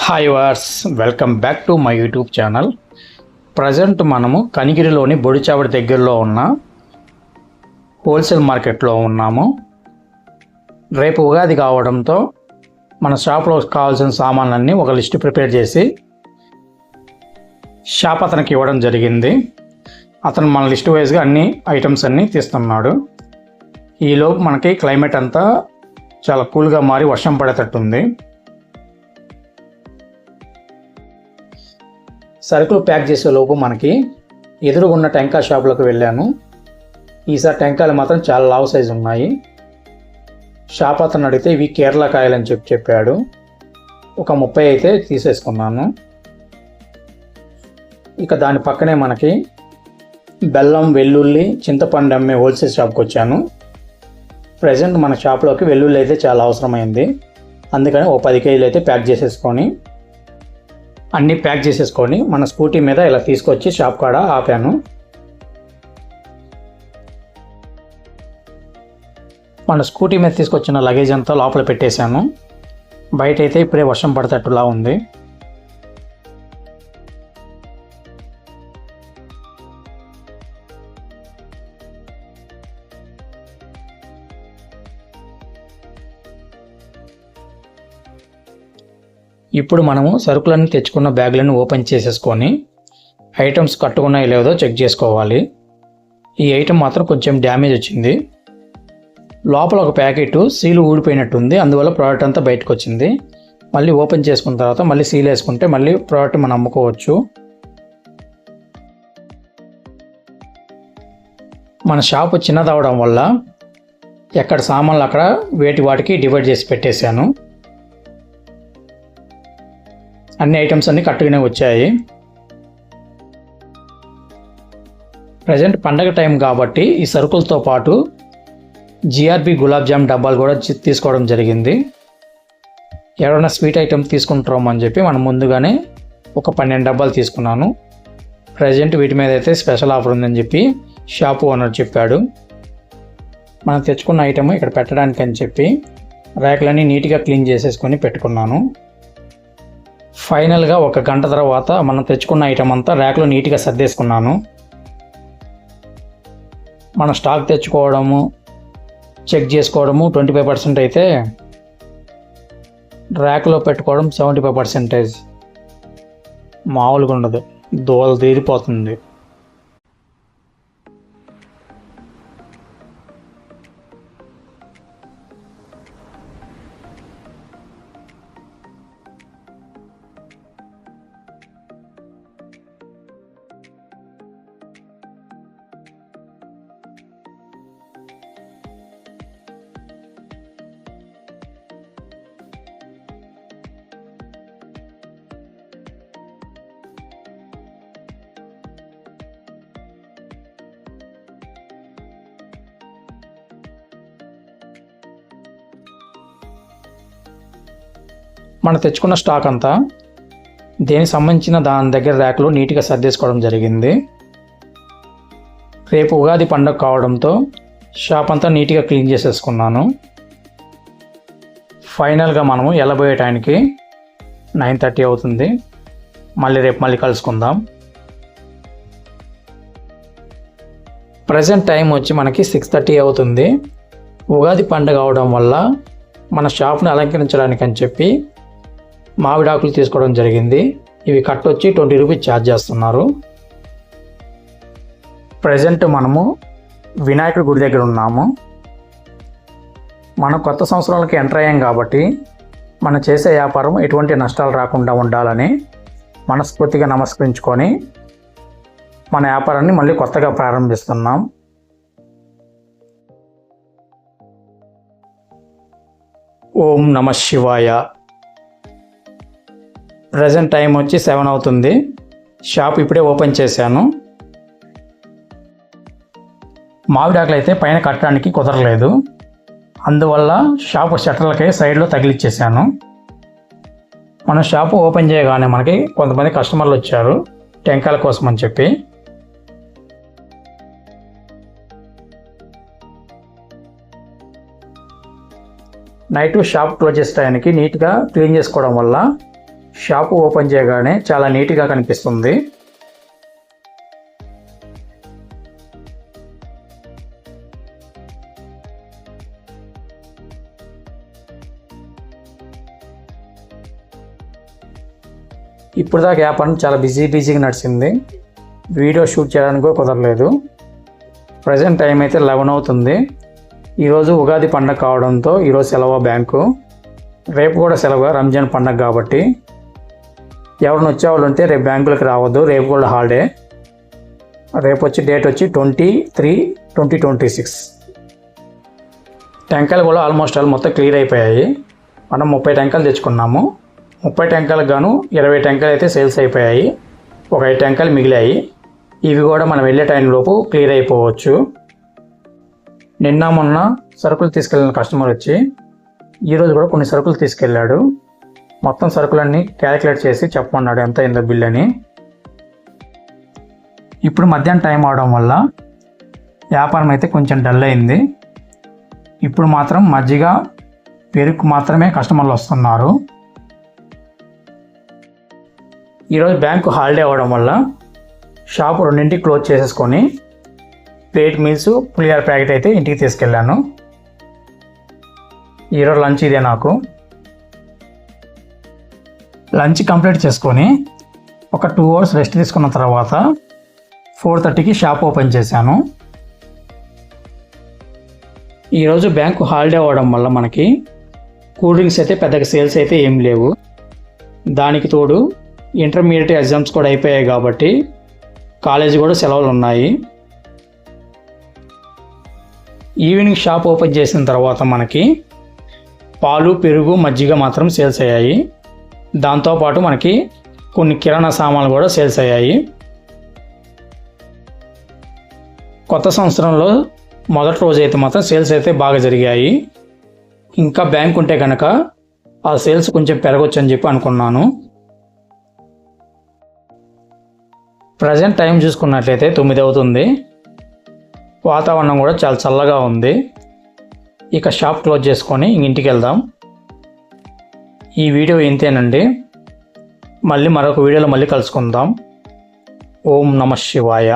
Hi wars, welcome back to my YouTube channel. Present మనము కనిగిరిలోని బొడిచావడి దగ్గరలో ఉన్న హోల్సేల్ మార్కెట్లో ఉన్నాము. రేపు ఉగాది కావడంతో మన షాప్లో కావాల్సిన సామాన్లన్నీ ఒక లిస్ట్ ప్రిపేర్ చేసి షాప్ అతనికి ఇవ్వడం జరిగింది. అతను మన లిస్ట్ వైజ్గా అన్ని ఐటమ్స్ అన్నీ తీస్తున్నాడు. ఈలోపు మనకి క్లైమేట్ అంతా చాలా కూల్గా మారి వర్షం పడేటట్టుంది. సరుకులు ప్యాక్ చేసే లోపు మనకి ఎదురుగున్న టెంకాయ షాప్లోకి వెళ్ళాను. ఈసారి టెంకాయలు మాత్రం చాలా లావు సైజు ఉన్నాయి. షాప్ అతను అడిగితే ఇవి కేరళ కాయలు అని చెప్పాడు. ఒక 30 అయితే తీసేసుకున్నాను. ఇక దాని పక్కనే మనకి బెల్లం, వెల్లుల్లి, చింతపండు అమ్మే హోల్సేల్ షాప్కి వచ్చాను. ప్రజెంట్ మన షాప్లోకి వెల్లుల్లి అయితే చాలా అవసరమైంది. అందుకని ఓ 10 కేజీలు అయితే ప్యాక్ చేసేసుకొని మన స్కూటీ మీద ఇలా తీసుకొచ్చి షాప్ కాడ ఆపాను. మన స్కూటీ మీద తీసుకొచ్చిన లగేజ్ అంతా లోపల పెట్టేశాను. బయట అయితే ఇప్పుడే వర్షం పడేటట్టులా ఉంది. ఇప్పుడు మనము సరుకులన్నీ తెచ్చుకున్న బ్యాగులను ఓపెన్ చేసేసుకొని ఐటమ్స్ కట్టుకున్నాయో లేదో చెక్ చేసుకోవాలి. ఈ ఐటమ్ మాత్రం కొంచెం డ్యామేజ్ వచ్చింది. లోపల ఒక ప్యాకెట్ సీలు ఊడిపోయినట్టుంది. అందువల్ల ప్రోడక్ట్ అంతా బయటకు వచ్చింది. మళ్ళీ ఓపెన్ చేసుకున్న తర్వాత మళ్ళీ సీల్ వేసుకుంటే మళ్ళీ ప్రోడక్ట్ మనం అమ్ముకోవచ్చు. మన షాపు చిన్నది అవడం వల్ల ఎక్కడ సామాన్లు అక్కడ వాటికి డివైడ్ చేసి పెట్టేశాను. అన్ని ఐటమ్స్ అన్నీ కట్టుగానే వచ్చాయి. ప్రజెంట్ పండగ టైం కాబట్టి ఈ సరుకులతో పాటు జిఆర్బి గులాబ్ జామ్ డబ్బాలు కూడా తీసుకోవడం జరిగింది. ఎవరైనా స్వీట్ ఐటమ్ తీసుకుంటామో అని చెప్పి మనం ముందుగానే ఒక 12 డబ్బాలు తీసుకున్నాను. ప్రజెంట్ వీటి మీద అయితే స్పెషల్ ఆఫర్ ఉందని చెప్పి షాపు ఓనర్ చెప్పాడు. మనం తెచ్చుకున్న ఐటమ్ ఇక్కడ పెట్టడానికి అని చెప్పి ర్యాక్లన్నీ నీట్గా క్లీన్ చేసేసుకొని పెట్టుకున్నాను. ఫైనల్గా 1 గంట తర్వాత మనం తెచ్చుకున్న ఐటమ్ అంతా ర్యాక్లో నీట్గా సర్దేసుకున్నాను. మనం స్టాక్ తెచ్చుకోవడము, చెక్ చేసుకోవడము 25% అయితే, ర్యాక్లో పెట్టుకోవడం 75%. మామూలుగా ఉండదు, దోలు తీరిపోతుంది. మనం తెచ్చుకున్న స్టాక్ అంతా దేనికి సంబంధించిన దాని దగ్గర ర్యాక్లో నీట్గా సర్దేసుకోవడం జరిగింది. రేపు ఉగాది పండుగ కావడంతో షాప్ అంతా నీట్గా క్లీన్ చేసేసుకున్నాను. ఫైనల్గా మనము వెళ్ళబోయే టైంకి 9:30 అవుతుంది. రేపు కలుసుకుందాం. ప్రజెంట్ టైం వచ్చి మనకి 6:30 అవుతుంది. ఉగాది పండుగ అవడం వల్ల మన షాప్ని అలంకరించడానికి అని చెప్పి మామిడాకులు తీసుకోవడం జరిగింది. ఇవి కట్ వచ్చి 20 రూపీస్ ఛార్జ్ చేస్తున్నారు. ప్రజెంట్ మనము వినాయకుడి గుడి దగ్గర ఉన్నాము. మనం కొత్త సంవత్సరాలకి ఎంటర్ అయ్యాం కాబట్టి మనం చేసే వ్యాపారం ఎటువంటి నష్టాలు రాకుండా ఉండాలని మనస్ఫూర్తిగా నమస్కరించుకొని మన వ్యాపారాన్ని మళ్ళీ కొత్తగా ప్రారంభిస్తున్నాం. ఓం నమః శివాయ. ప్రజెంట్ టైం వచ్చి 7 అవుతుంది. షాప్ ఇప్పుడే ఓపెన్ చేశాను. మామిడాకులు అయితే పైన కట్టడానికి కుదరలేదు. అందువల్ల షాపు షట్టర్లకి సైడ్లో తగిలిచ్చేసాను. మన షాపు ఓపెన్ చేయగానే మనకి కొంతమంది కస్టమర్లు వచ్చారు టెంకాయల కోసం అని చెప్పి. నైట్ షాప్ క్లోజ్ చేసే టైంకి నీట్గా క్లీన్ చేసుకోవడం వల్ల షాపు ఓపెన్ చేయగానే చాలా నీట్గా కనిపిస్తుంది. ఇప్పుడు దాకా వ్యాపారం చాలా బిజీగా నడిచింది. వీడియో షూట్ చేయడానికి కుదరలేదు. ప్రజెంట్ టైం అయితే 11 అవుతుంది. ఈరోజు ఉగాది పండగ కావడంతో ఈరోజు సెలవు బ్యాంకు. రేపు కూడా సెలవు, రంజాన్ పండగ కాబట్టి. ఎవరిని వచ్చేవాళ్ళు ఉంటే రేపు బ్యాంకులకు రావద్దు, రేపు కూడా హాలిడే. రేపు వచ్చి డేట్ వచ్చి 23/3/2026. టెంకాయలు కూడా ఆల్మోస్ట్ మొత్తం క్లియర్ అయిపోయాయి. మనం 30 టెంకాయలు తెచ్చుకున్నాము. 30 టెంకాయలకు గాను 20 టెంకాయలు అయితే సేల్స్ అయిపోయాయి. ఒక 5 టెంకాయలు మిగిలాయి. ఇవి కూడా మనం వెళ్ళే టైంలోపు క్లియర్ అయిపోవచ్చు. నిన్న మొన్న సరుకులు తీసుకెళ్ళిన కస్టమర్ వచ్చి ఈరోజు కూడా కొన్ని సరుకులు తీసుకెళ్ళాడు. మొత్తం సరుకులన్నీ క్యాలిక్యులేట్ చేసి చెప్పమన్నాడు ఎంత అయిందో బిల్ అని. ఇప్పుడు మధ్యాహ్నం టైం అవడం వల్ల వ్యాపారం అయితే కొంచెం డల్ అయింది. ఇప్పుడు మాత్రం మజ్జిగ, పెరుగు మాత్రమే కస్టమర్లు వస్తున్నారు. ఈరోజు బ్యాంకు హాలిడే అవ్వడం వల్ల షాపు 2ంటికి క్లోజ్ చేసేసుకొని ప్లేట్ మీల్స్, పులిహార ప్యాకెట్ అయితే ఇంటికి తీసుకెళ్ళాను. ఈరోజు లంచ్ ఇదే నాకు. లంచ్ కంప్లీట్ చేసుకొని ఒక 2 అవర్స్ రెస్ట్ తీసుకున్న తర్వాత 4:30కి షాప్ ఓపెన్ చేశాను. ఈరోజు బ్యాంకు హాలిడే అవ్వడం వల్ల మనకి కూల్ డ్రింక్స్ అయితే పెద్దగా సేల్స్ అయితే ఏం లేవు. దానికి తోడు ఇంటర్మీడియట్ ఎగ్జామ్స్ కూడా అయిపోయాయి కాబట్టి కాలేజీ కూడా సెలవులు ఉన్నాయి. ఈవినింగ్ షాప్ ఓపెన్ చేసిన తర్వాత మనకి పాలు, పెరుగు, మజ్జిగ మాత్రం సేల్స్ అయ్యాయి. దాంతోపాటు మనకి కొన్ని కిరాణా సామాన్లు కూడా సేల్స్ అయ్యాయి. కొత్త సంవత్సరంలో మొదటి రోజు అయితే మాత్రం సేల్స్ అయితే బాగా జరిగాయి. ఇంకా బ్యాంక్ ఉంటే కనుక ఆ సేల్స్ కొంచెం పెరగొచ్చు అని చెప్పి అనుకున్నాను. ప్రజెంట్ టైం చూసుకున్నట్లయితే 9 అవుతుంది. వాతావరణం కూడా చాలా చల్లగా ఉంది. ఇక షాప్ క్లోజ్ చేసుకొని ఇంటికి వెళ్దాం. ఈ వీడియో ఇంతేనండి. మళ్ళీ మరొక వీడియోలో మళ్ళీ కలుసుకుందాం. ఓం నమః శివాయ.